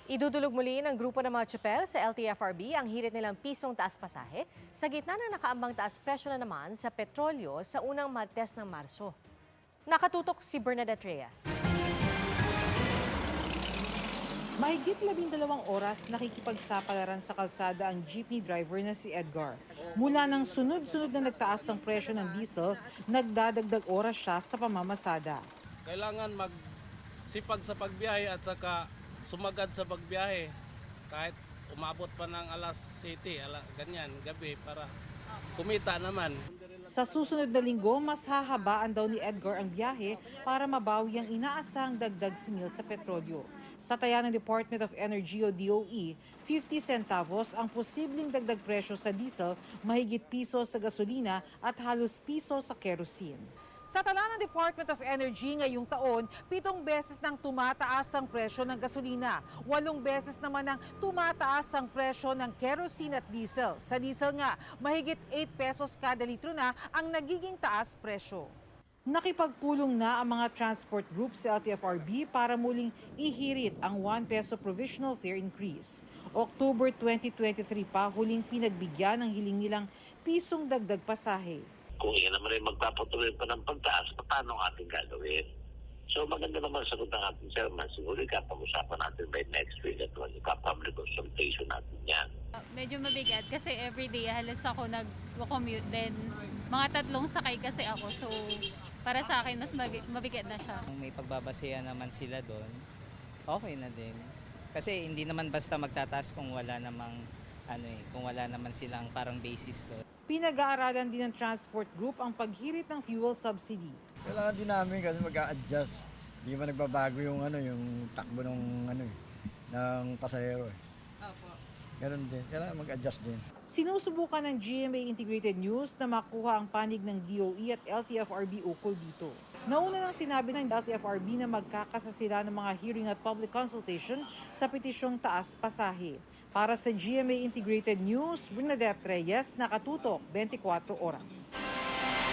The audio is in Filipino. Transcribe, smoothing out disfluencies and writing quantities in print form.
Idudulog muli ng grupo ng mga tsyupel sa LTFRB ang hirit nilang pisong taas pasahe sa gitna ng nakaambang taas presyo na naman sa petrolyo sa unang Martes ng Marso. Nakatutok si Bernadette Reyes. Mahigit 12 oras nakikipagsapalaran sa kalsada ang jeepney driver na si Edgar. Mula nang sunod-sunod na nagtaas ang presyo ng diesel, nagdadagdag oras siya sa pamamasada. Kailangan magsipag sa pagbiyahe at saka sumagad sa pagbiyahe kahit umabot pa ng alas 7, ganyan, gabi para kumita naman. Sa susunod na linggo, mas hahabaan daw ni Edgar ang biyahe para mabawi ang inaasahang dagdag singil sa petrolyo. Sa taya ng Department of Energy o DOE, 50 centavos ang posibleng dagdag presyo sa diesel, mahigit piso sa gasolina at halos piso sa kerosene. Sa tala ng Department of Energy ngayong taon, 7 beses nang tumataas ang presyo ng gasolina. 8 beses naman nang tumataas ang presyo ng kerosene at diesel. Sa diesel nga, mahigit 8 pesos kada litro na ang nagiging taas presyo. Nakipagpulong na ang mga transport groups sa LTFRB para muling ihirit ang 1 peso provisional fare increase. October 2023 pa huling pinagbigyan ng hiling nilang pisong dagdag pasahe. Kung yan naman ay magpapatuloy pa ng pagtaas, paano ang ating gagawin? So maganda naman sagot ng ating chairman. Siguro ikapag-usapan natin by next week at ika-public consultation natin yan. Medyo mabigat kasi everyday halos ako nag-commute then mga 3 sakay kasi ako. So para sa akin mas mabigat na siya. Kung may pagbabasehan naman sila doon, okay na din. Kasi hindi naman basta magtataas kung wala namang kung wala naman silang parang basis doon. Pinag-aaralan din ng transport group ang paghirit ng fuel subsidy. Kailangan din namin kasi mag-a-adjust. Hindi ba nagbabago yung yung takbo ng pasahero eh. Opo. Ganun din. Kailangan mag-adjust din. Sinusubukan ng GMA Integrated News na makuha ang panig ng DOE at LTFRB ukol dito. Nauna nang sinabi ng LTFRB na magkakasa sila ng mga hearing at public consultation sa petisyong taas pasahe. Para sa GMA Integrated News, Bernadette Reyes, nakatutok 24 oras.